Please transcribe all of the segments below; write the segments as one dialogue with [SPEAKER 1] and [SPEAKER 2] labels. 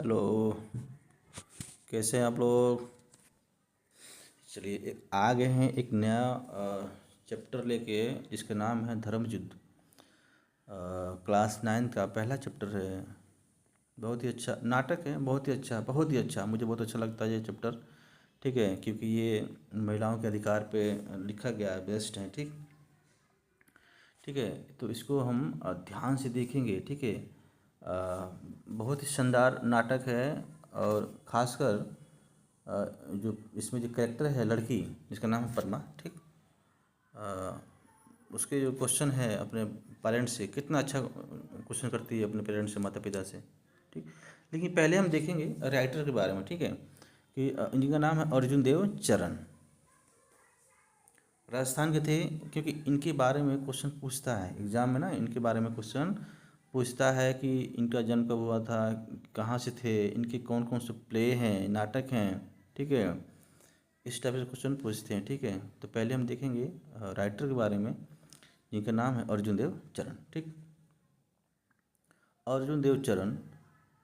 [SPEAKER 1] Hello. कैसे हैं आप लोग? चलिए आ गए हैं एक नया चैप्टर लेके जिसका नाम है धर्मयुद्ध। क्लास 9 का पहला चैप्टर है। बहुत ही अच्छा नाटक है, बहुत ही अच्छा, बहुत ही अच्छा। मुझे बहुत अच्छा लगता है ये चैप्टर। ठीक है, क्योंकि ये महिलाओं के अधिकार पे लिखा गया है, बेस्ट है। ठीक ठीक है, तो इसको हम ध्यान से देखेंगे। ठीक है, बहुत ही शानदार नाटक है। और ख़ासकर जो इसमें जो कैरेक्टर है लड़की जिसका नाम है पद्मा। ठीक, अ, उसके जो क्वेश्चन है अपने पेरेंट्स से, कितना अच्छा क्वेश्चन करती है अपने पेरेंट्स से, माता पिता से। ठीक, लेकिन पहले हम देखेंगे राइटर के बारे में। ठीक है, कि इनका नाम है अर्जुन देव चरण। राजस्थान के थे, क्योंकि इनके बारे में क्वेश्चन पूछता है एग्ज़ाम में ना। इनके बारे में क्वेश्चन पूछता है कि इनका जन्म कब हुआ था, कहाँ से थे, इनके कौन कौन से प्ले हैं, नाटक हैं। ठीक है, इस टाइप से क्वेश्चन पूछते हैं। ठीक है, तो पहले हम देखेंगे राइटर के बारे में, जिनका नाम है अर्जुन देव चरण। ठीक, अर्जुन देव चरण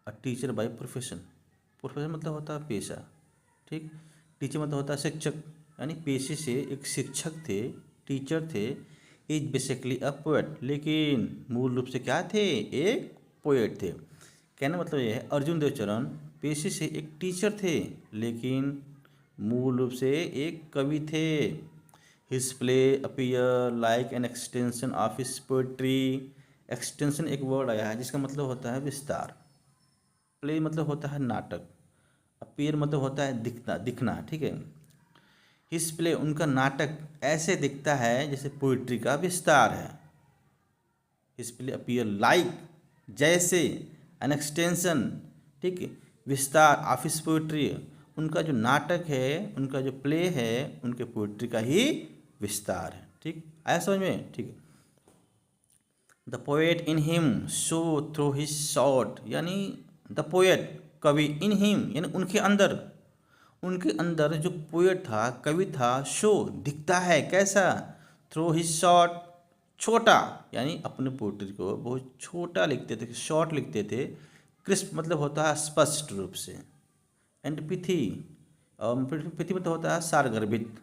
[SPEAKER 1] a teacher by profession. Profession मतलब होता है पेशा। ठीक, टीचर मतलब होता है शिक्षक, यानी पेशे से एक शिक्षक थे, टीचर थे। इज बेसिकली अ पोएट, लेकिन मूल रूप से क्या थे? एक पोएट थे। कहने मतलब ये है अर्जुन देव चरण पेशे से एक टीचर थे, लेकिन मूल रूप से एक कवि थे। His play appear like an extension of his poetry. Extension एक वर्ड आया है जिसका मतलब होता है विस्तार। प्ले मतलब होता है नाटक। अपीयर मतलब होता है दिखना, दिखना। ठीक है, हिज प्ले उनका नाटक ऐसे दिखता है जैसे पोइट्री का विस्तार है। हिज प्ले अपीयर लाइक, जैसे, एन एक्सटेंशन, ठीक है, विस्तार, ऑफिस पोइट्री। उनका जो नाटक है, उनका जो प्ले है, उनके पोइट्री का ही विस्तार है। ठीक, आया समझ में? ठीक है, the poet in him show through his shot, यानी द पोएट कवि, इन हिम यानी उनके अंदर, उनके अंदर जो पोएट था, कवि था, शो दिखता है कैसा? थ्रू हिज शॉट, छोटा, यानी अपने पोएट्री को बहुत छोटा लिखते थे, शॉर्ट लिखते थे। क्रिस्प मतलब होता है स्पष्ट रूप से। एंड पिथी, और पिथी मतलब होता है सारगर्भित।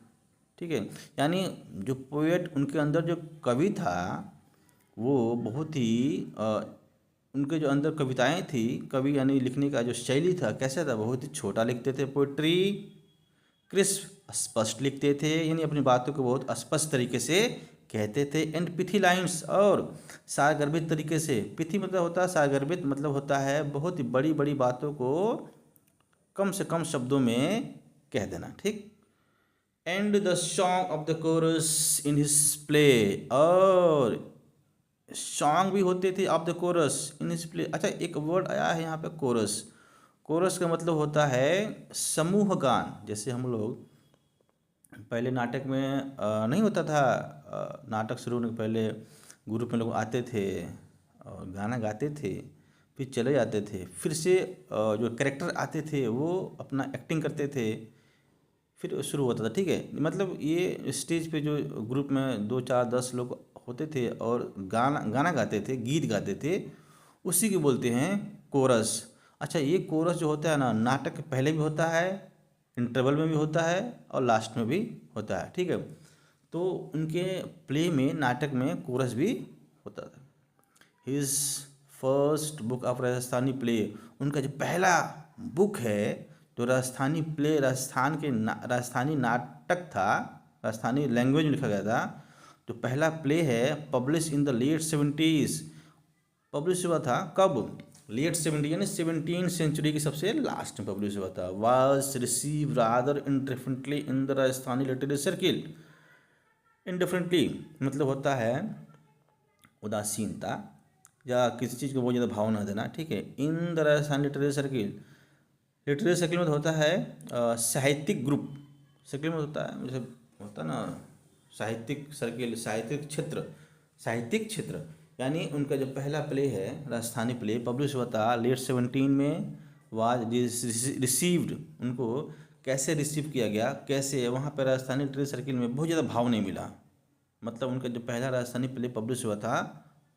[SPEAKER 1] ठीक है, यानी जो पोएट, उनके अंदर जो कवि था, वो बहुत ही उनके जो अंदर कविताएं थी, कवि यानी लिखने का जो शैली था कैसा था? बहुत ही छोटा लिखते थे पोइट्री। क्रिस्प स्पष्ट लिखते थे, यानी अपनी बातों को बहुत स्पष्ट तरीके से कहते थे। एंड पिथी लाइन्स, और सारगर्भित तरीके से। पिथी मतलब होता है सारगर्भित, मतलब होता है बहुत ही बड़ी बड़ी बातों को कम से कम शब्दों में कह देना। ठीक, and the song of the coarse in his play, और सॉन्ग भी होते थे of the coarse in his play. अच्छा, एक वर्ड आया है यहाँ पे कोरस। कोरस का मतलब होता है समूह गान। जैसे हम लोग पहले नाटक में नहीं होता था, नाटक शुरू होने के पहले ग्रुप में लोग आते थे और गाना गाते थे, फिर चले जाते थे, फिर से जो कैरेक्टर आते थे वो अपना एक्टिंग करते थे, फिर शुरू होता था। ठीक है, मतलब ये स्टेज पे जो ग्रुप में 2 4 10 लोग होते थे और गाना गाना गाते थे, गीत गाते थे, उसी को बोलते हैं कोरस। अच्छा, ये कोरस जो होता है ना, नाटक के पहले भी होता है, इंटरवल में भी होता है, और लास्ट में भी होता है। ठीक है, तो उनके प्ले में, नाटक में कोरस भी होता था। His first book of Rajasthani play, उनका जो पहला बुक है, जो राजस्थानी प्ले, राजस्थानी नाटक था, राजस्थानी लैंग्वेज में लिखा गया था, जो पहला प्ले है, publish in the late 70s। Publish हुआ था कब? लेट 70, यानी 17 सेंचुरी की सबसे लास्ट में पब्लिश हुआ था। Was receive rather indifferently in the Rajasthani literary circle. Indifferently मतलब होता है उदासीनता, या किसी चीज़ को बहुत ज़्यादा भाव ना देना। ठीक है, in the Rajasthan literary circle, literary circle में होता है साहित्यिक ग्रुप। सर्किल में होता है, जैसे होता है ना साहित्यिक सर्किल, साहित्यिक क्षेत्र, साहित्यिक क्षेत्र। यानी उनका जो पहला प्ले है, राजस्थानी प्ले, पब्लिश हुआ था लेट 17 में। वाज रिसीव्ड, उनको कैसे रिसीव किया गया, कैसे वहाँ पर राजस्थानी लिटरेरी सर्किल में बहुत ज़्यादा भाव नहीं मिला। मतलब उनका जो पहला राजस्थानी प्ले पब्लिश हुआ था,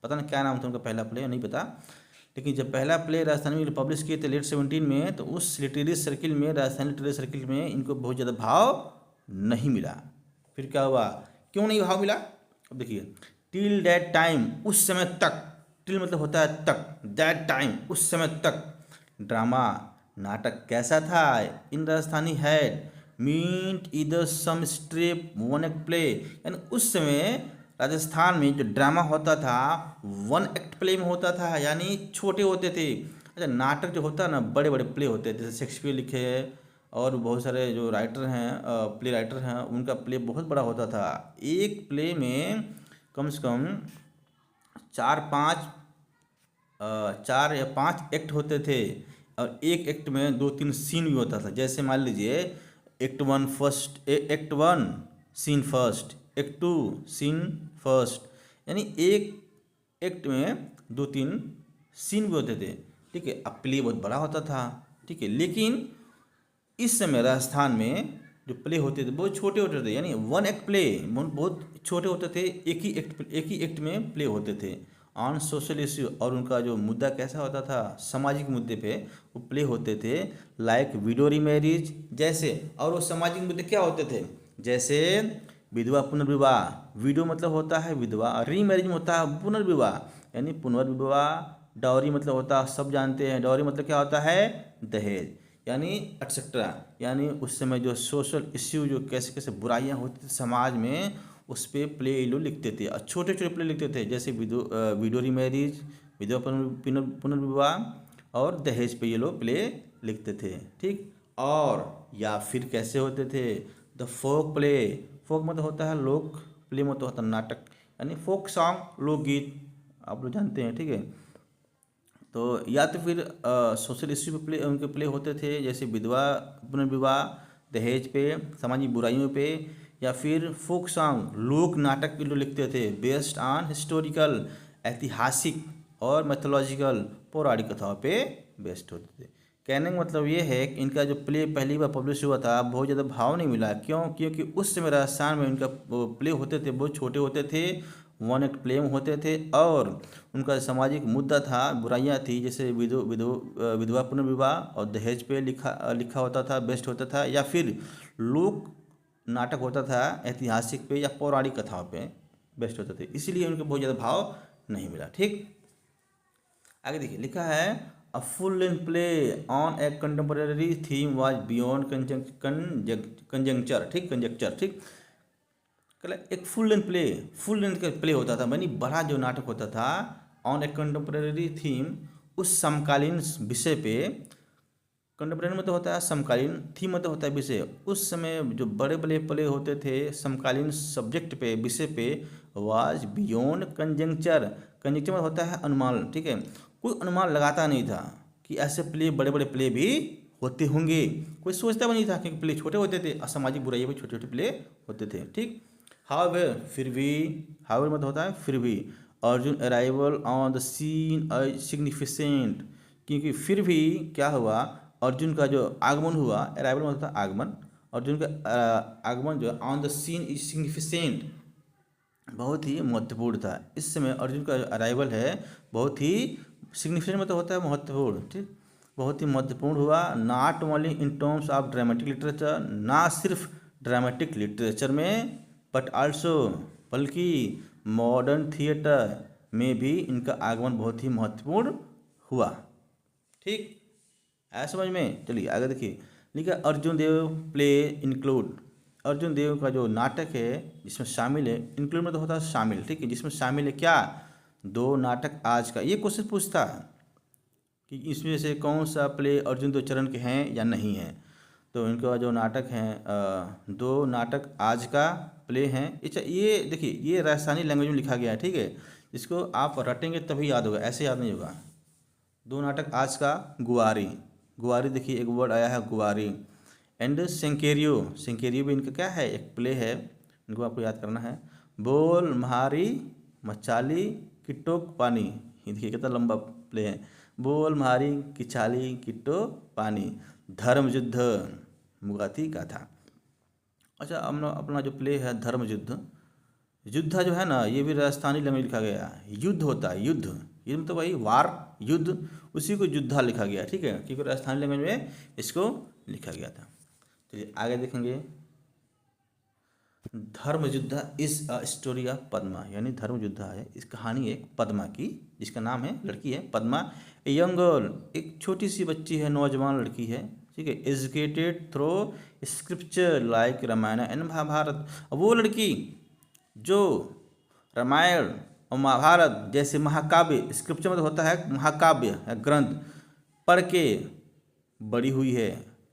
[SPEAKER 1] पता नहीं क्या नाम था उनका पहला प्ले, नहीं पता, लेकिन जब पहला प्ले राजस्थानी में पब्लिश किए थे लेट 17 में, तो उस लिटरेरी सर्किल में, राजस्थानी लिटरेरी सर्किल में इनको बहुत ज़्यादा भाव नहीं मिला। फिर क्या हुआ, क्यों नहीं भाव मिला? अब देखिए, टिल दैट टाइम, उस समय तक, टिल मतलब होता है तक, दैट टाइम उस समय तक, ड्रामा नाटक कैसा था, इन राजस्थानी हैड मीट इधर सम स्ट्रिप वन एक्ट प्ले, यानी उस समय राजस्थान में जो ड्रामा होता था वन एक्ट प्ले में होता था, यानी छोटे होते थे। अच्छा, नाटक जो होता है ना, बड़े बड़े प्ले होते थे, जैसे शेक्सपियर लिखे हैं और बहुत सारे जो राइटर हैं, प्ले राइटर हैं, उनका प्ले बहुत बड़ा होता था। एक प्ले में कम से कम 4 या 5 एक्ट होते थे, और एक एक्ट में 2-3 सीन भी होता था। जैसे मान लीजिए act 1 scene first, act 2 scene first, यानी एक एक्ट में 2-3 सीन भी होते थे। ठीक है, अब प्ले बहुत बड़ा होता था। ठीक है, लेकिन इस समय राजस्थान में जो प्ले होते थे बहुत छोटे होते थे, यानी वन एक्ट प्ले बहुत छोटे होते थे, एक ही एक्ट में प्ले होते थे ऑन सोशल इश्यू, और उनका जो मुद्दा कैसा होता था, सामाजिक मुद्दे पे वो प्ले होते थे, लाइक विडो रीमैरिज जैसे। और वो सामाजिक मुद्दे क्या होते थे, जैसे विधवा पुनर्विवाह, विडो मतलब होता है विधवा, रीमैरिज होता है पुनर्विवाह, यानी पुनर्विवाह, डाउरी मतलब होता है, सब जानते हैं डाउरी मतलब क्या होता है, दहेज, यानी एटसेट्रा। यानी उस समय जो सोशल इश्यू, जो कैसे कैसे बुराइयां होती थी समाज में, उस पर प्ले ये लोग लिखते थे, और छोटे छोटे प्ले लिखते थे, जैसे विडो रीमैरिज, विधवा पुनर्विवाह और दहेज पे ये लोग प्ले लिखते थे। ठीक, और या फिर कैसे होते थे, द फोक प्ले, फोक मतलब होता है लोक, प्ले मतलब होता है नाटक, यानी फोक सॉन्ग, लोकगीत, आप लोग जानते हैं। ठीक है, तो या तो फिर सोशल इश्यू पे प्ले, उनके प्ले होते थे, जैसे विधवा पुनर्विवाह, दहेज पे, सामाजिक बुराइयों पे, या फिर फोक सॉन्ग, लोक नाटक भी लोग लिखते थे, बेस्ड ऑन हिस्टोरिकल, ऐतिहासिक और मैथोलॉजिकल, पौराणिक कथाओं पे बेस्ड होते थे। कहने का मतलब ये है कि इनका जो प्ले पहली बार पब्लिश हुआ था बहुत ज़्यादा भाव नहीं मिला। क्यों? क्योंकि उस समय राजस्थान में इनका प्ले होते थे बहुत छोटे होते थे, वन एक्ट प्ले में होते थे, और उनका सामाजिक मुद्दा था, बुराइयां थी, जैसे विधवा पुनर्विवाह और दहेज पे लिखा होता था, बेस्ट होता था, या फिर लोक नाटक होता था, ऐतिहासिक पे या पौराणिक कथाओं पे बेस्ट होते थे, इसलिए उनको बहुत ज़्यादा भाव नहीं मिला। ठीक, आगे देखिए, लिखा है a full length play on a contemporary theme was beyond conjecture. ठीक, कंजक्चर। ठीक, एक फुल लेंथ का प्ले होता था, यानी बड़ा जो नाटक होता था, ऑन ए कंटेम्परेरी थीम, उस समकालीन विषय पे, कंटेम्परेरी मतलब होता है समकालीन, थीम मतलब होता है विषय। उस समय जो बड़े बड़े प्ले होते थे समकालीन सब्जेक्ट पे, विषय पे, वाज बियॉन्ड कंजंक्चर, कंजंक्चर मतलब होता है अनुमान। ठीक है, कोई अनुमान लगाता नहीं था कि ऐसे प्ले, बड़े बड़े प्ले भी होते होंगे, कोई सोचता भी नहीं था, क्योंकि प्ले छोटे होते थे, असामाजिक बुराइयों पे छोटे छोटे प्ले होते थे। ठीक, हाउएवर, फिर भी, हाउएवर मतलब होता है फिर भी, Arjun arrival on the scene significant, क्योंकि फिर भी क्या हुआ, अर्जुन का जो आगमन हुआ, अराइवल मतलब होता है आगमन, अर्जुन का आगमन जो on the scene is significant, बहुत ही महत्वपूर्ण था। इस समय अर्जुन का अराइवल है बहुत ही सिग्निफिकेंट मतलब होता है महत्वपूर्ण। ठीक, बहुत ही महत्वपूर्ण हुआ, not only in terms of dramatic literature, ना सिर्फ ड्रामेटिक लिटरेचर में, बट आल्सो, बल्कि मॉडर्न थिएटर में भी इनका आगमन बहुत ही महत्वपूर्ण हुआ। ठीक, आया समझ में? चलिए आगे देखिए, लिखा अर्जुन देव प्ले इंक्लूड, अर्जुन देव का जो नाटक है जिसमें शामिल है, इंक्लूड मतलब होता है शामिल। ठीक है, जिसमें शामिल है क्या, 2 नाटक आज का, ये क्वेश्चन पूछता है कि इसमें से कौन सा प्ले अर्जुन देव चरण के हैं या नहीं है। तो इनका जो नाटक हैं 2 नाटक आज का प्ले हैं। अच्छा, ये देखिए, ये राजस्थानी लैंग्वेज में लिखा गया है। ठीक है, इसको आप रटेंगे तभी याद होगा, ऐसे याद नहीं होगा। 2 नाटक आज का, गुआरी, गुआरी देखिए एक वर्ड आया है गुआरी, एंड सेंकेरियो, सेंकेरियो भी इनका क्या है, एक प्ले है, इनको आपको याद करना है। बोल महारी मचाली किट्टो पानी, ये देखिए कितना लंबा प्ले है, बोल महारी किचाली किट्टो पानी, धर्म युद्ध मुगाती गाथा। अच्छा, अपना जो प्ले है धर्म युद्ध, युद्ध जो है ना, ये भी राजस्थानी लैंग्वेज लिखा गया है, युद्ध होता है, युद्ध, ये मतलब वही वार, युद्ध, उसी को युद्धा लिखा गया, ठीक है, क्योंकि राजस्थानी लैंग्वेज में इसको लिखा गया था। चलिए आगे देखेंगे। Dharmayuddha is a story of Padma, यानी धर्मयुद्धा है, इस कहानी एक पद्मा की, जिसका नाम है, लड़की है पद्मा, ए यंग गर्ल, एक छोटी सी बच्ची है, नौजवान लड़की है, ठीक है, educated through scripture like Ramayana and Mahabharata. वो लड़की जो रामायण और महाभारत जैसे महाकाव्य, स्क्रिप्चर मतलब होता है महाकाव्य या ग्रंथ, पढ़ के बड़ी हुई है,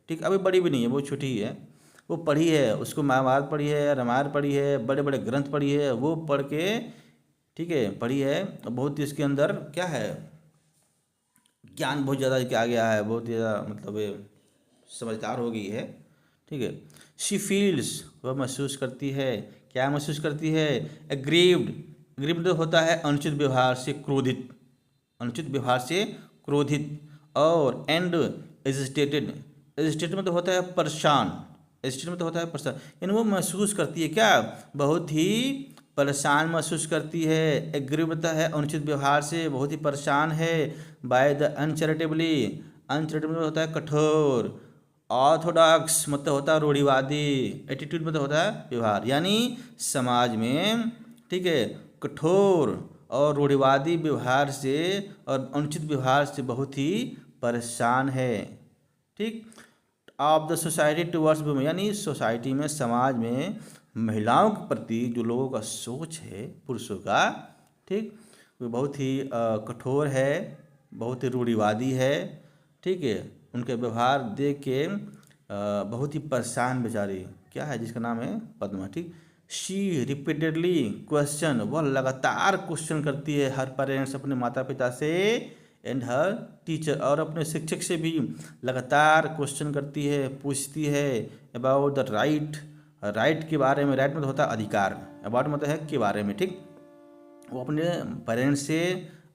[SPEAKER 1] ठीक, अभी बड़ी भी नहीं है, वो छोटी ही है, वो पढ़ी है, उसको महाभारत पढ़ी है, रामायण पढ़ी है, बड़े बड़े ग्रंथ पढ़ी है, वो पढ़ के, ठीक है, पढ़ी है, बहुत ही इसके अंदर क्या है, ज्ञान बहुत ज़्यादा क्या आ गया है, बहुत ज़्यादा मतलब ये समझदार हो गई है, ठीक है। शी फील्स, वह महसूस करती है, क्या महसूस करती है, एग्रीव्ड, एग्रीव्ड होता है अनुचित व्यवहार से क्रोधित, अनुचित व्यवहार से क्रोधित, और एंड एजिटेटेड, एजिटेटेड मतलब होता है परेशान, एजिटेटेड मतलब होता है परेशान, यानी वो महसूस करती है क्या, बहुत ही परेशान महसूस करती है, एग्री होता है अनुचित व्यवहार से, बहुत ही परेशान है, बाय द अनचैरिटेबली, अनचैरिटेबल होता है कठोर, ऑर्थोडॉक्स मतलब होता है रूढ़िवादी, एटीट्यूड मतलब होता है व्यवहार, यानी समाज में, ठीक है, कठोर और रूढ़िवादी व्यवहार से और अनुचित व्यवहार से बहुत ही परेशान है, ठीक। Of the society towards women, यानी सोसाइटी में, समाज में महिलाओं के प्रति जो लोगों का सोच है पुरुषों का, ठीक, वो बहुत ही कठोर है, बहुत ही रूढ़िवादी है, ठीक है, उनके व्यवहार देख के बहुत ही परेशान बेचारी, क्या है, जिसका नाम है पद्मा, ठीक। शी रिपीटेडली क्वेश्चन, वह लगातार क्वेश्चन करती है हर पेरेंट्स, अपने माता पिता से, एंड हर टीचर, और अपने शिक्षक से भी लगातार क्वेश्चन करती है, पूछती है अबाउट द राइट, राइट के बारे में, राइट मतलब होता है अधिकार, अबाउट मतलब है के बारे में, ठीक। वो अपने पेरेंट्स से,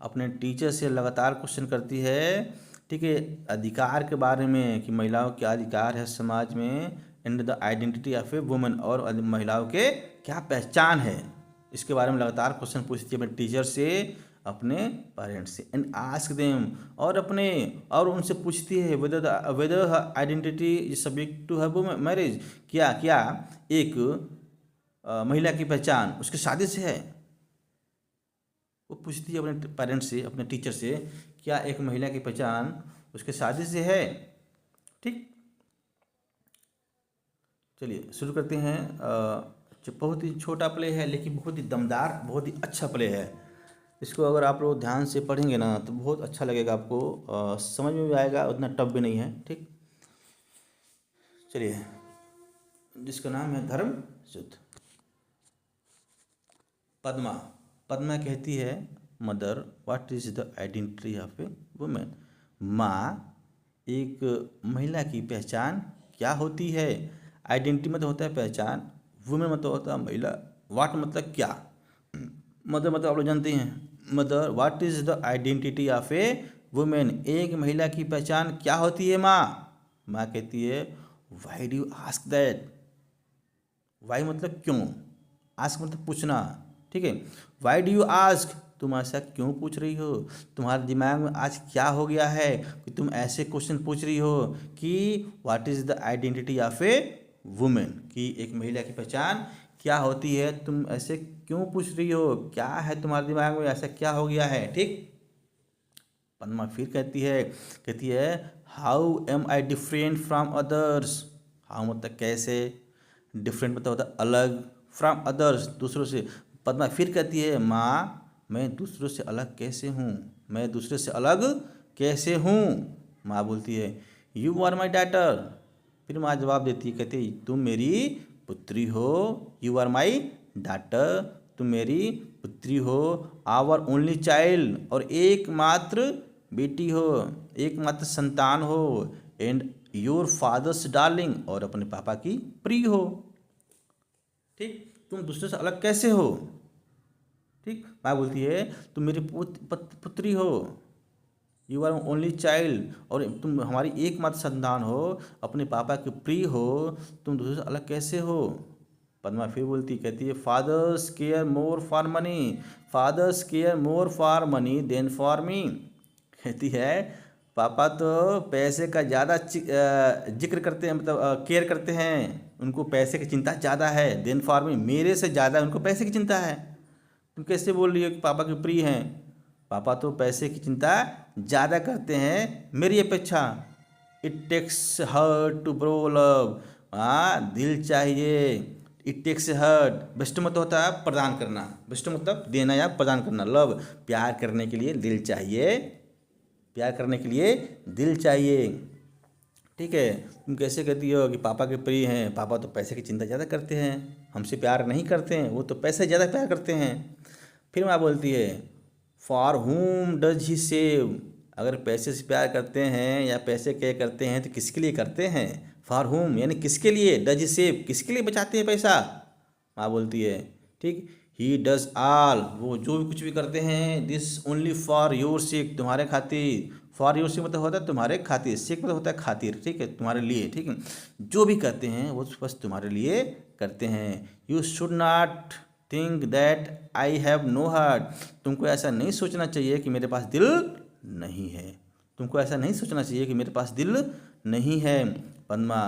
[SPEAKER 1] अपने टीचर से लगातार क्वेश्चन करती है, ठीक है, अधिकार के बारे में कि महिलाओं के अधिकार है समाज में, and the identity of a women, और महिलाओं के क्या पहचान है, इसके बारे में लगातार क्वेश्चन पूछती है अपने टीचर से, अपने पेरेंट्स से, एंड आस्क देम, और उनसे पूछती है whether identity is subject to her marriage, क्या क्या एक महिला की पहचान उसकी शादी से है, वो पूछती है अपने पेरेंट्स से, अपने टीचर से, क्या एक महिला की पहचान उसके शादी से है, ठीक। चलिए शुरू करते हैं। बहुत ही छोटा प्ले है लेकिन बहुत ही दमदार, बहुत ही अच्छा प्ले है, इसको अगर आप लोग ध्यान से पढ़ेंगे ना तो बहुत अच्छा लगेगा आपको, समझ में भी आएगा, उतना टफ भी नहीं है, ठीक। चलिए, जिसका नाम है धर्मयुद्ध। पद्मा, पद्मा कहती है, mother what is the identity of a women, माँ एक महिला की पहचान क्या होती है, आइडेंटिटी मतलब होता है पहचान, वुमेन मतलब होता है महिला, व्हाट मतलब क्या, मदर मतलब आप लोग जानते हैं, mother what is the identity of a women, एक महिला की पहचान क्या होती है माँ, माँ कहती है why do you ask that, why मतलब क्यों, आस्क मतलब पूछना, ठीक है, वाई डू यू आस्क, तुम ऐसा क्यों पूछ रही हो, तुम्हारे दिमाग में आज क्या हो गया है कि तुम ऐसे क्वेश्चन पूछ रही हो कि what is the identity of a women, कि एक महिला की पहचान क्या होती है, तुम ऐसे क्यों पूछ रही हो, क्या है तुम्हारे दिमाग में, ऐसा क्या हो गया है, ठीक। पद्मा फिर कहती है how am I different from others, how मतलब कैसे, डिफरेंट मतलब होता है अलग, फ्रॉम अदर्स दूसरों से, पद्मा फिर कहती है माँ मैं दूसरों से अलग कैसे हूँ, मैं दूसरे से अलग कैसे हूँ, माँ बोलती है यू आर माई डॉटर, फिर माँ जवाब देती है, कहती तुम मेरी पुत्री हो, यू आर माई डॉटर, तुम मेरी पुत्री हो, आवर ओनली चाइल्ड, और एकमात्र बेटी हो, एकमात्र संतान हो, एंड योर फादर्स डार्लिंग, और अपने पापा की प्रिय हो, ठीक, तुम दूसरे से अलग कैसे हो, ठीक। माँ बोलती है तुम मेरी पुत्री हो, यू आर ओनली चाइल्ड, और तुम हमारी एकमात्र संतान हो, अपने पापा के प्रिय हो, तुम दूसरे से अलग कैसे हो। पद्मा फिर कहती है fathers care more for money, fathers care more for money than for me, कहती है पापा तो पैसे का ज़्यादा जिक्र करते हैं, मतलब केयर करते हैं, उनको पैसे की चिंता ज़्यादा है। देन फॉर मी, मेरे से ज़्यादा उनको पैसे की चिंता है। तुम कैसे बोल रही हो कि पापा के प्रिय हैं? पापा तो पैसे की चिंता ज़्यादा करते हैं मेरी अपेक्षा। It takes heart to bro love, हाँ दिल चाहिए। इट टेक्स हर्ट, बेस्ट मतलब होता है प्रदान करना, बेस्ट मतलब देना या प्रदान करना। लव, प्यार करने के लिए दिल चाहिए, प्यार करने के लिए दिल चाहिए। ठीक है, तुम कैसे कहती हो कि पापा के प्रिय हैं? पापा तो पैसे की चिंता ज़्यादा करते हैं, हमसे प्यार नहीं करते हैं, वो तो पैसे ज़्यादा प्यार करते हैं। फिर माँ बोलती है for whom does he save, अगर पैसे से प्यार करते हैं या पैसे क्या करते हैं तो किसके लिए करते हैं? फॉर whom यानी किसके लिए, डज ही सेव किसके लिए बचाते हैं पैसा? माँ बोलती है ठीक, ही डज ऑल, वो जो भी कुछ भी करते हैं, this only for your sake, तुम्हारे खातिर। फॉर योर सेक मतलब होता है तुम्हारे खातिर, सेक मतलब होता है खातिर, ठीक है, तुम्हारे लिए। ठीक है, जो भी करते हैं वो बस तुम्हारे लिए करते हैं। You should not think that I have no heart, तुमको ऐसा नहीं सोचना चाहिए कि मेरे पास दिल नहीं है। तुमको ऐसा नहीं सोचना चाहिए कि मेरे पास दिल नहीं है। पद्मा,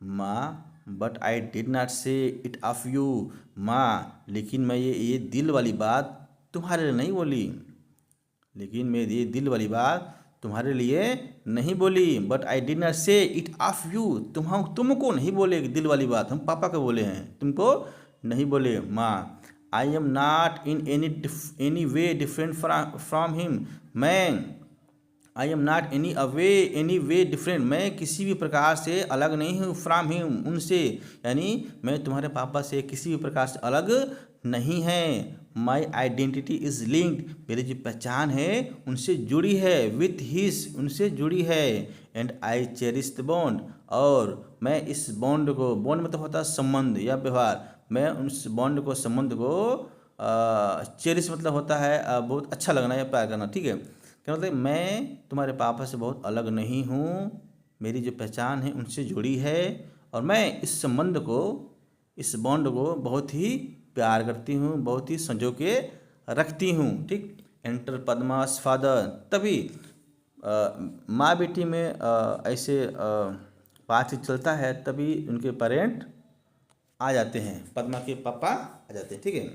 [SPEAKER 1] माँ बट आई डिड नॉट से इट ऑफ यू, माँ लेकिन मैं ये दिल वाली बात तुम्हारे लिए नहीं बोली, लेकिन मैं ये दिल वाली बात तुम्हारे लिए नहीं बोली। बट आई डिड नॉट से इट ऑफ यू, तुमको नहीं बोले दिल वाली बात, हम पापा को बोले हैं, तुमको नहीं बोले। माँ I am not in any way different from him, मैं I am not any way different, मैं किसी भी प्रकार से अलग नहीं हूँ। फ्रॉम हिम, उनसे, यानी मैं तुम्हारे पापा से किसी भी प्रकार से अलग नहीं है। माई आइडेंटिटी इज़ लिंक्ड, मेरी जो पहचान है उनसे जुड़ी है। विथ हिज, उनसे जुड़ी है। And I cherish the bond, और मैं इस बॉन्ड को, बॉन्ड मतलब होता है संबंध या व्यवहार, मैं उस बॉन्ड को, संबंध को चेरिश मतलब होता है बहुत अच्छा लगना या प्यार करना। ठीक है, क्या मतलब मैं तुम्हारे पापा से बहुत अलग नहीं हूँ, मेरी जो पहचान है उनसे जुड़ी है, और मैं इस संबंध को, इस बॉन्ड को बहुत ही प्यार करती हूँ, बहुत ही संजो के रखती हूँ। ठीक, एंटर पद्मास फादर, तभी माँ बेटी में ऐसे बातचीत चलता है, तभी उनके पेरेंट आ जाते हैं, पद्मा के पापा आ जाते हैं। ठीक है,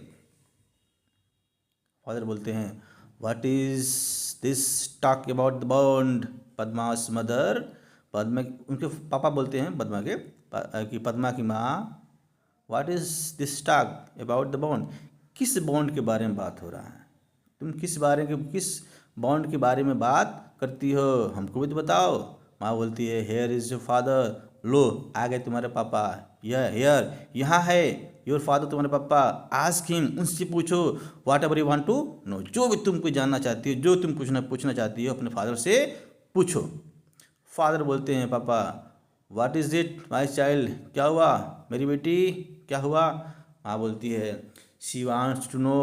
[SPEAKER 1] फादर बोलते हैं what is this talk about the bond Padma's mother, Padma, उनके पापा बोलते हैं पद्मा के कि पद्मा की माँ, what is this talk about the bond, किस बॉन्ड के बारे में बात हो रहा है? तुम किस बॉन्ड के बारे में बात करती हो, हमको भी तो बताओ। माँ बोलती है हेयर इज योर फादर, लो आ गए तुम्हारे पापा, यह हेयर यहाँ है, योर फादर तुम्हारे पापा, आस्क हिम, उनसे पूछो, whatever you want to know, जो भी तुम कोई जानना चाहती हो, जो तुम पूछना चाहती हो अपने फादर से पूछो। फादर बोलते हैं पापा what is it my child, क्या हुआ मेरी बेटी, क्या हुआ? माँ बोलती है शी वांट्स टू नो,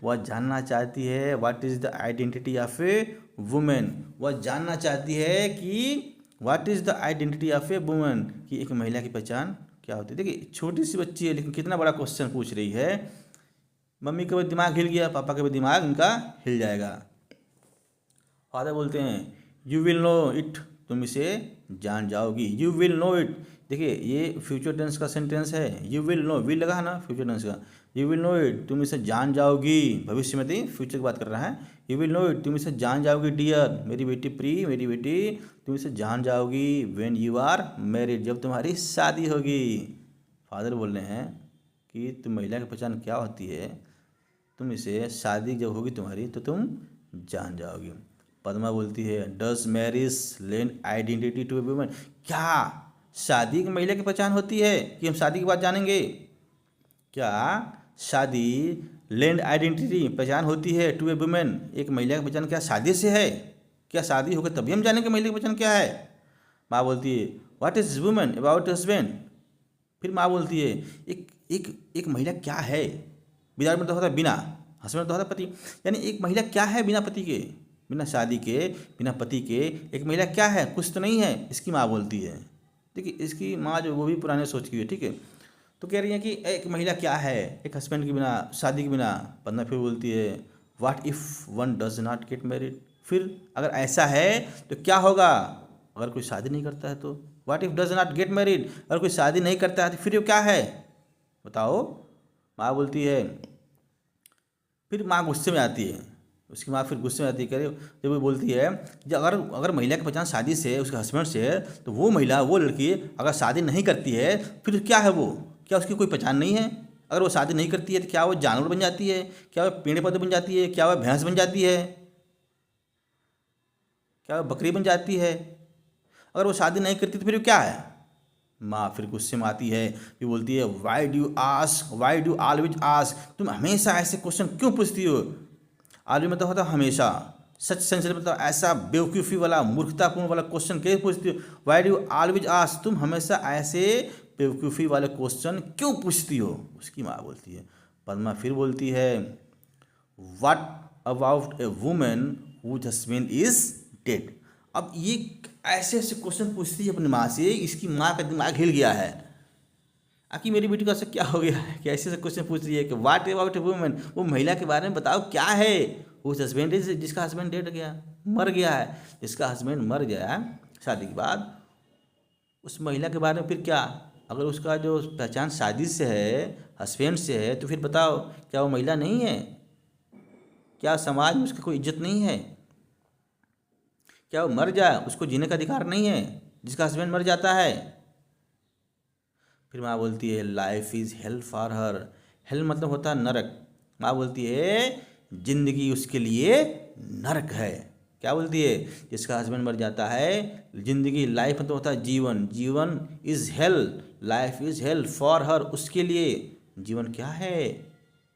[SPEAKER 1] वह जानना चाहती है, what is the identity of a women, वह जानना चाहती है कि what is the identity of a women, कि एक महिला की पहचान क्या होती है। देखिए छोटी सी बच्ची है लेकिन कितना बड़ा क्वेश्चन पूछ रही है। मम्मी का भी दिमाग हिल गया, पापा का भी दिमाग उनका हिल जाएगा। फादर बोलते हैं यू विल नो इट, तुम इसे जान जाओगी। यू विल नो इट, देखिए ये फ्यूचर टेंस का सेंटेंस है, यू विल नो, विल लगा है ना फ्यूचर टेंस का, यू विल नो इट, तुम इसे जान जाओगी, भविष्य में नहीं फ्यूचर की बात कर रहा है। यू विल नो इट, तुम इसे जान जाओगी डियर, मेरी बेटी प्री, मेरी बेटी तुम इसे जान जाओगी। व्हेन यू आर मैरिड, जब तुम्हारी शादी होगी। फादर बोल रहे हैं कि तुम महिला की पहचान क्या होती है, तुम इसे शादी जब होगी तुम्हारी तो तुम जान जाओगी। पद्मा बोलती है does marriage lend identity to a woman, क्या शादी एक महिला की पहचान होती है कि हम शादी के बाद जानेंगे? क्या शादी लैंड आइडेंटिटी पहचान होती है टू ए वुमेन, एक महिला की पहचान क्या शादी से है? क्या शादी होकर तभी हम जानेंगे महिला की पहचान क्या है? माँ बोलती है what is women about husband, फिर माँ बोलती है एक एक एक महिला क्या है, विदाउट मतलब होता है बिना, हस्बैंड तो होता है पति, यानी एक महिला क्या है बिना पति के, बिना शादी के, बिना पति के एक महिला क्या है, कुछ तो नहीं है, इसकी माँ बोलती है। देखिए इसकी माँ जो वो भी पुराने सोच की है। ठीक है, तो कह रही है कि एक महिला क्या है एक हस्बैंड के बिना, शादी के बिना। पन्ना फिर बोलती है what if one does not get married, फिर अगर ऐसा है तो क्या होगा, अगर कोई शादी नहीं करता है तो what if does not get married, अगर कोई शादी नहीं करता है तो फिर ये क्या है बताओ। माँ बोलती है, फिर माँ गुस्से में आती है, उसकी माँ फिर गुस्से में आती है, कह रही जब वो बोलती है कि अगर अगर महिला की पहचान शादी से है, उसके हस्बैंड से है, तो वो महिला वो लड़की अगर शादी नहीं करती है फिर क्या है वो, क्या उसकी कोई पहचान नहीं है। अगर वो शादी नहीं करती है तो क्या वो जानवर बन जाती है, क्या वो पेड़ पौधे बन जाती है, क्या वो भैंस बन जाती है, क्या वो बकरी बन जाती है। अगर वो शादी नहीं करती तो फिर वो क्या है। माँ फिर गुस्से में आती है, फिर बोलती है why do ask, why do always ask, तुम हमेशा ऐसे क्वेश्चन क्यों पूछती हो। ऑलवेज मतलब होता है हमेशा, सच सेंसर मतलब ऐसा बेवकूफ़ी वाला मूर्खतापूर्ण वाला क्वेश्चन क्यों पूछती हो। वाई डू ऑलवेज आस्क, तुम हमेशा ऐसे बेवकूफ़ी वाले क्वेश्चन क्यों पूछती हो, उसकी माँ बोलती है। पद्मा फिर बोलती है what about a women whose husband is dead. अब ये ऐसे ऐसे क्वेश्चन पूछती है अपनी माँ से, इसकी माँ का दिमाग हिल गया है। आखिर मेरी बेटी को ऐसा क्या हो गया है कि ऐसे ऐसे क्वेश्चन पूछ रही है कि व्हाट अबाउट ए वुमेन, वो महिला के बारे में बताओ क्या है। उस हस्बैंड इज, जिसका हस्बैंड डेड गया, मर गया है, जिसका हस्बैंड मर गया शादी के बाद, उस महिला के बारे में फिर क्या। अगर उसका जो पहचान शादी से है, हस्बैंड से है, तो फिर बताओ क्या वो महिला नहीं है, क्या समाज में उसकी कोई इज्जत नहीं है, क्या वो मर जाए उसको जीने का अधिकार नहीं है जिसका हस्बैंड मर जाता है। फिर माँ बोलती है life is hello for her, hello मतलब होता है नरक। माँ बोलती है जिंदगी उसके लिए नरक है। क्या बोलती है, जिसका हस्बैंड मर जाता है, जिंदगी, लाइफ मतलब होता है जीवन, जीवन is hello, life is hello for her, उसके लिए जीवन क्या है,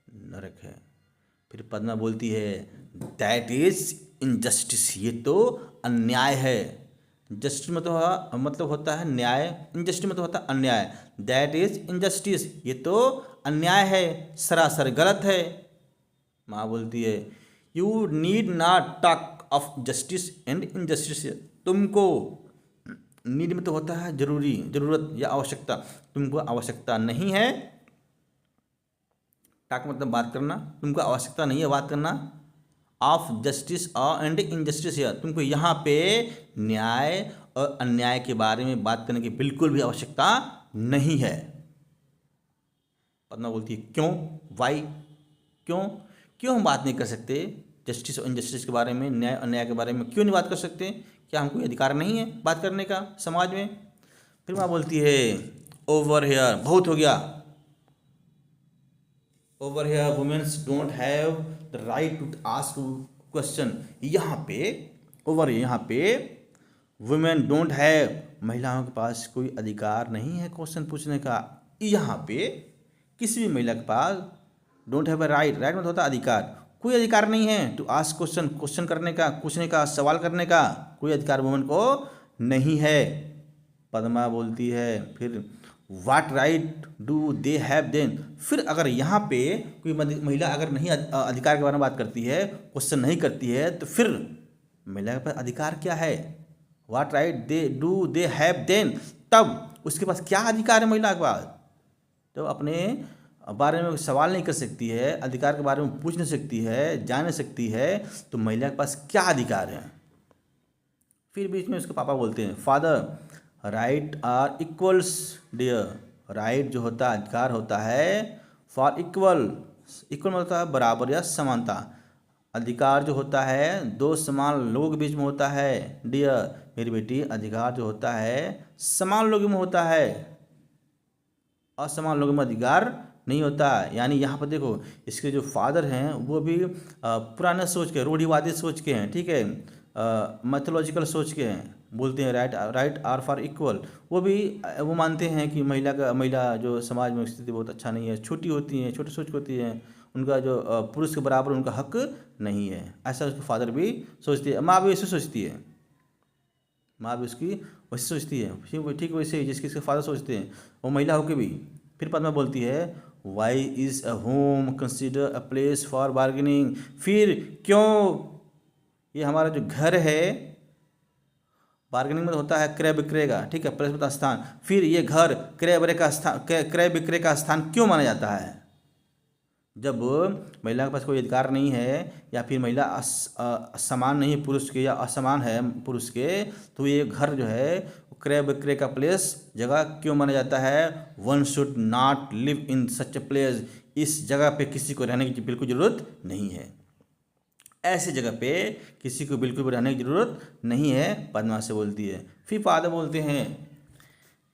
[SPEAKER 1] नरक है। फिर पद्मा बोलती है दैट इज इनजस्टिस, ये तो अन्याय है। जस्टिस मतलब होता है न्याय, इनजस्टिस मतलब होता है अन्याय। दैट इज इनजस्टिस, ये तो अन्याय है, सरासर गलत है। माँ बोलती है you need not talk of justice and injustice, तुमको, नीड में तो होता है जरूरी, जरूरत या आवश्यकता, तुमको आवश्यकता नहीं है, टॉक मतलब बात करना, तुमको आवश्यकता नहीं है बात करना, ऑफ जस्टिस एंड इनजस्टिस, तुमको यहाँ पे न्याय और अन्याय के बारे में बात करने की बिल्कुल भी आवश्यकता नहीं है। पद्मा बोलती है क्यों, वाई, क्यों, क्यों हम बात नहीं कर सकते जस्टिस और इनजस्टिस के बारे में, न्याय अन्याय के बारे में क्यों नहीं बात कर सकते, क्या हमको अधिकार नहीं है बात करने का समाज में। फिर माँ बोलती है ओवर हियर, बहुत हो गया, over here womens don't have the right to ask question, यहाँ पे ओवर, यहाँ पे वुमेन डोंट हैव, महिलाओं के पास कोई अधिकार नहीं है क्वेश्चन पूछने का। यहाँ पे किसी भी महिला के पास don't have a right, right मतलब होता है अधिकार, कोई अधिकार नहीं है टू आस्क क्वेश्चन, क्वेश्चन करने का, पूछने का, सवाल करने का कोई अधिकार वुमेन को नहीं है। पद्मा बोलती है फिर what right do they have then, फिर अगर यहाँ पे कोई महिला अगर नहीं अधिकार के बारे में बात करती है, क्वेश्चन नहीं करती है, तो फिर महिला के पास अधिकार क्या है, what right they do they have then, तब उसके पास क्या अधिकार है महिला के पास, तो अपने बारे में सवाल नहीं कर सकती है, अधिकार के बारे में पूछ नहीं सकती है, जान नहीं सकती है, तो महिला के पास क्या अधिकार है। फिर बीच में उसके पापा बोलते हैं father right are equals dear, right जो होता है अधिकार होता है फॉर इक्वल, इक्वल मतलब होता है बराबर या समानता, अधिकार जो होता है दो समान लोगों के बीच में होता है। डियर मेरी बेटी, अधिकार जो होता है समान लोगों में होता है, असमान लोगों में अधिकार नहीं होता। यानी यहाँ पर देखो इसके जो फादर हैं वो भी पुराने सोच के, रूढ़िवादी सोच के हैं, ठीक है, मैथोलॉजिकल सोच के हैं, बोलते हैं राइट आर फॉर इक्वल। वो भी वो मानते हैं कि महिला जो समाज में स्थिति बहुत अच्छा नहीं है, छोटी होती हैं, छोटी सोच होती हैं, उनका जो पुरुष के बराबर उनका हक नहीं है, ऐसा उसके फादर भी सोचती है। माँ भी ऐसे सोचती है, माँ भी उसकी वैसे सोचती है, ठीक वैसे ही जिसके फादर सोचते हैं वो महिला होकर भी। फिर पद्मा बोलती है why is a home consider a place for bargaining, फिर क्यों ये हमारा जो घर है, बार्गेनिंग में होता है क्रय विक्रय का, ठीक है, प्लेस मतलब स्थान, फिर ये घर क्रय विक्रय का स्थान, क्रय विक्रय का स्थान क्यों माना जाता है, जब महिला के पास कोई अधिकार नहीं है या फिर महिला समान नहीं है पुरुष के या असमान है पुरुष के, तो ये घर जो है क्रय विक्रय का प्लेस जगह क्यों माना जाता है? One should not live in such a place. इस जगह पे किसी को रहने की बिल्कुल ज़रूरत नहीं है। ऐसे जगह पे किसी को बिल्कुल भी रहने की ज़रूरत नहीं है, पद्मा से बोलती है। फिर फादर बोलते हैं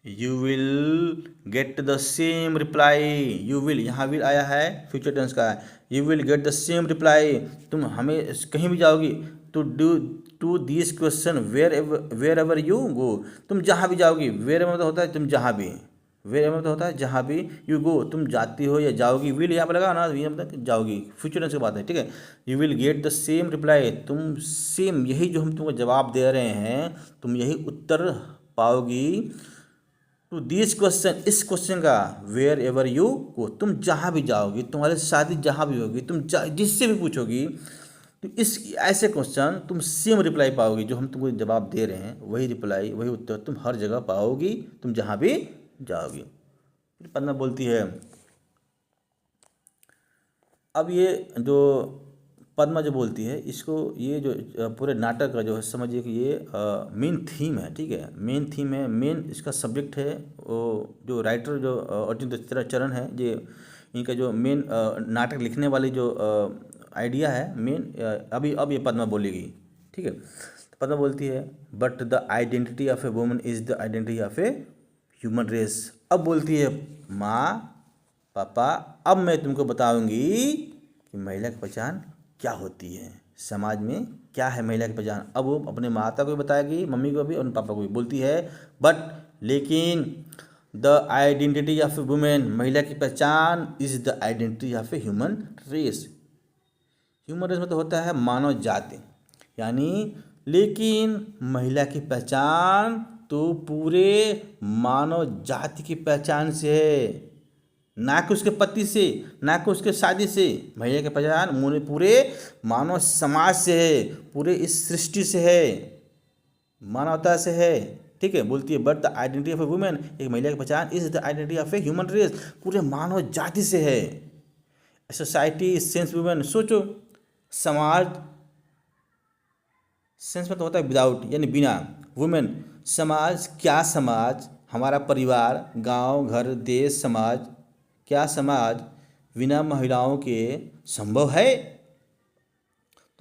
[SPEAKER 1] you will get the same reply. You will, यहाँ विल आया है, फ्यूचर टेंस का है। You will get the same reply, तुम हमें कहीं भी जाओगी to do to this question wherever you go. तुम जहाँ भी जाओगी, वेयर मतलब होता है तुम जहाँ भी, वेयर मतलब होता है जहाँ भी, यू गो तुम जाती हो या जाओगी, विल यहाँ पर लगा ना, ये मतलब जाओगी, फ्यूचर टेंस की बात है, ठीक है। You will get the same reply, तुम सेम यही जो हम तुमको जवाब दे रहे हैं, तुम यही उत्तर पाओगी टू दिस क्वेश्चन, इस क्वेश्चन का, वेयर एवर यू गो, तुम जहाँ भी जाओगी, तुम्हारी शादी जहाँ भी होगी, तुम जिससे भी पूछोगी, तो इस ऐसे क्वेश्चन तुम सेम रिप्लाई पाओगी, जो हम तुमको जवाब दे रहे हैं वही रिप्लाई वही उत्तर तुम हर जगह पाओगी, तुम जहाँ भी जाओगी। फिर पद्मा बोलती है, अब ये जो पद्मा जो बोलती है, इसको ये जो पूरे नाटक का जो है समझिए कि ये मेन थीम है, ठीक है, मेन थीम है, मेन इसका सब्जेक्ट है। वो जो राइटर जो अर्जुन दत्ताचरण है, ये इनका जो मेन नाटक लिखने वाली जो आइडिया है मेन, अब ये पद्मा बोलेगी, ठीक है। पद्मा बोलती है but the identity of a woman is the identity of a human race. अब बोलती है माँ पापा, अब मैं तुमको बताऊंगी कि महिला की पहचान क्या होती है, समाज में क्या है महिला की पहचान। अब वो अपने माता को भी बताएगी, मम्मी को भी और पापा को भी। बोलती है बट लेकिन the identity of a women, महिला की पहचान, is the identity of a human race. Human race मतलब होता है मानव जाति, यानी लेकिन महिला की पहचान तो पूरे मानव जाति की पहचान से है, ना कि उसके पति से, ना कि उसके शादी से। महिला की पहचान पूरे मानव समाज से है, पूरे इस सृष्टि से है, मानवता से है, ठीक है। बोलती है but the identity of a women, एक महिला की पहचान, is the identity of a human race, पूरे मानव जाति से है। सोसाइटी सेंस वुमेन, सोचो समाज, सेंस में तो होता है विदाउट यानी बिना, वुमेन समाज, क्या समाज, हमारा परिवार, गांव, घर, देश, समाज, क्या समाज बिना महिलाओं के संभव है?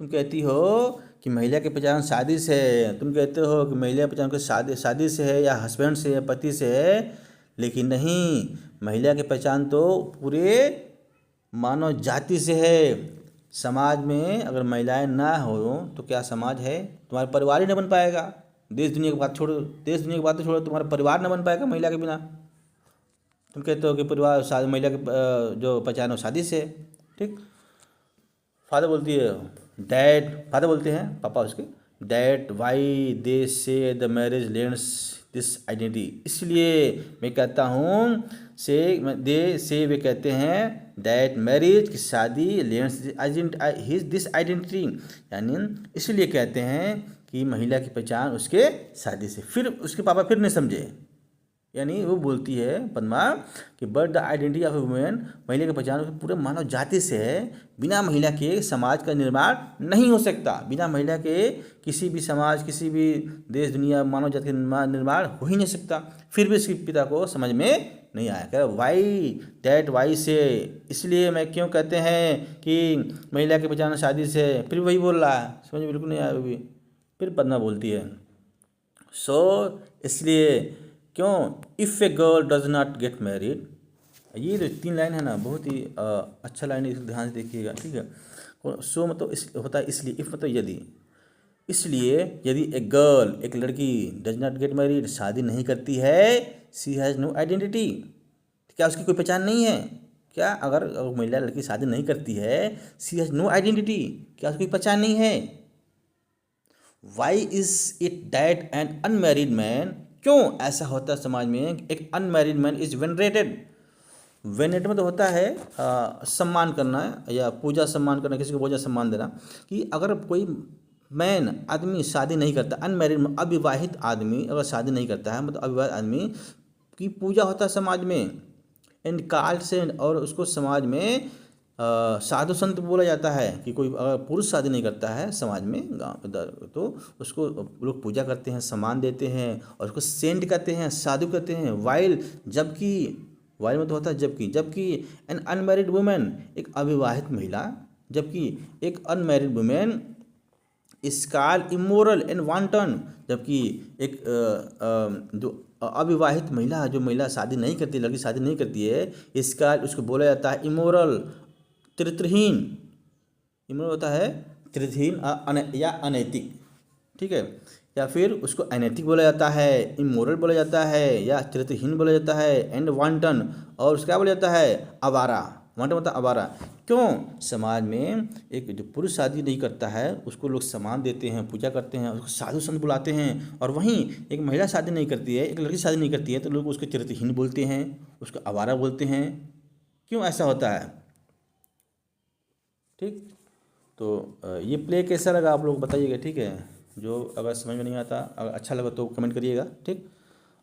[SPEAKER 1] तुम कहती हो कि महिला की पहचान शादी से है, तुम कहते हो कि महिला की पहचान शादी से है या हस्बैंड से है, पति से है, लेकिन नहीं, महिला की पहचान तो पूरे मानव जाति से है। समाज में अगर महिलाएं ना हो तो क्या समाज है? तुम्हारा परिवार ही न बन पाएगा। देश दुनिया की बात छोड़ो, देश दुनिया की बात तो छोड़ो, तुम्हारा परिवार न बन पाएगा महिला के बिना। तुम कहते हो कि परिवार शादी, महिला की जो पहचान हो शादी से, ठीक। फादर बोलती है डैड, फादर बोलते हैं पापा उसके, डैड वाई दे से the marriage lens this identity, इसलिए मैं कहता हूँ से वे कहते हैं दैट मैरिज की शादी लेंस दिस आइडेंटिटी, यानी इसलिए कहते हैं कि महिला की पहचान उसके शादी से। फिर उसके पापा फिर नहीं समझे, यानी वो बोलती है पद्मा कि but the identity of a women, महिला की पहचान पूरे मानव जाति से है, बिना महिला के समाज का निर्माण नहीं हो सकता, बिना महिला के किसी भी समाज, किसी भी देश दुनिया, मानव जाति का निर्माण हो ही नहीं सकता। फिर भी इसके पिता को समझ में नहीं आया, कह वाई डैट वाई से, इसलिए मैं क्यों कहते हैं कि महिला की पहचान शादी से, फिर वही बोल रहा है, समझ में बिल्कुल नहीं आया अभी। फिर पद्मा बोलती है सो इसलिए क्यों, if a girl does not get married, ये जो 3 लाइन है ना, बहुत ही अच्छा लाइन है, ध्यान से देखिएगा, ठीक है। सो मतलब होता है इसलिए, इफ़ मतलब यदि, इसलिए यदि ए गर्ल, एक लड़की, डज नॉट गेट मैरिड, शादी नहीं करती है, सी हैज़ नो आइडेंटिटी, क्या उसकी कोई पहचान नहीं है? क्या अगर महिला लड़की शादी नहीं करती है, सी हैज़ नो आइडेंटिटी, क्या उसकी पहचान नहीं है? Why is it that an unmarried man, क्यों ऐसा होता है समाज में एक unmarried man is venerated, venerate में तो होता है सम्मान करना या पूजा सम्मान करना, किसी को पूजा सम्मान देना, कि अगर कोई मैन आदमी शादी नहीं करता, अनमैरिड अविवाहित आदमी अगर शादी नहीं करता है, मतलब अविवाहित आदमी की पूजा होता है समाज में, एंड काल्ड से, और उसको समाज में साधु संत बोला जाता है कि कोई अगर पुरुष शादी नहीं करता है समाज में, गांव इधर, तो उसको लोग पूजा करते हैं, सम्मान देते हैं और उसको सेंट कहते हैं, साधु कहते हैं। वाइल में तो होता है जबकि जबकि एन अनमैरिड वुमेन, एक अविवाहित महिला, जबकि एक unmarried women is called immoral and wanton, जबकि एक जो अविवाहित महिला, जो महिला शादी नहीं करती, लड़की शादी नहीं करती है, इसका उसको बोला जाता है इमोरल, चरित्रहीन। इमोरल होता है चरित्रहीन या अनैतिक, ठीक है। या फिर उसको अनैतिक बोला जाता है, इमोरल बोला जाता है, या चरित्रहीन बोला जाता है, एंड वांटन, और उसका बोला जाता है आवारा। वांटन मतलब आवारा। क्यों? समाज में एक जो पुरुष शादी नहीं करता है उसको लोग सम्मान देते हैं, पूजा करते हैं, उसको साधु संत बुलाते हैं, और वहीं एक महिला शादी नहीं करती है, एक लड़की शादी नहीं करती है, तो लोग उसको चरित्रहीन बोलते हैं, उसको आवारा बोलते हैं। क्यों ऐसा होता है? ठीक। तो ये प्ले कैसा लगा आप लोग बताइएगा, ठीक है। जो अगर समझ में नहीं आता, अगर अच्छा लगा तो कमेंट करिएगा, ठीक।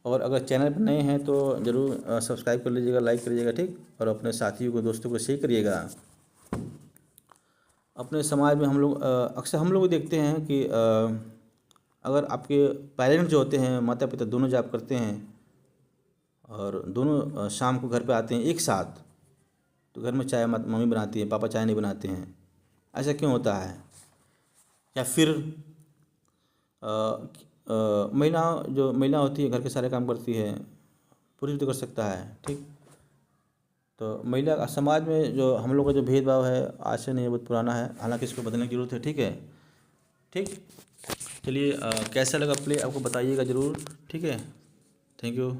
[SPEAKER 1] और अगर चैनल पर नए हैं तो ज़रूर सब्सक्राइब कर लीजिएगा, लाइक करिएगा, ठीक। और अपने साथियों को, दोस्तों को शेयर करिएगा। अपने समाज में हम लोग अक्सर हम लोग देखते हैं कि अगर आपके पेरेंट्स जो होते हैं, माता पिता दोनों जॉब करते हैं और दोनों शाम को घर पे आते हैं एक साथ, तो घर में चाय मम्मी बनाती है, पापा चाय नहीं बनाते हैं। ऐसा क्यों होता है? या फिर महिला होती है घर के सारे काम करती है, पुरुष भी तो कर सकता है, ठीक। तो महिला समाज में जो हम लोग का जो भेदभाव है आज से नहीं है, बहुत पुराना है, हालांकि इसको बदलने की जरूरत है, ठीक है। ठीक। चलिए कैसा लगा प्ले आपको बताइएगा ज़रूर, ठीक है। Thank you.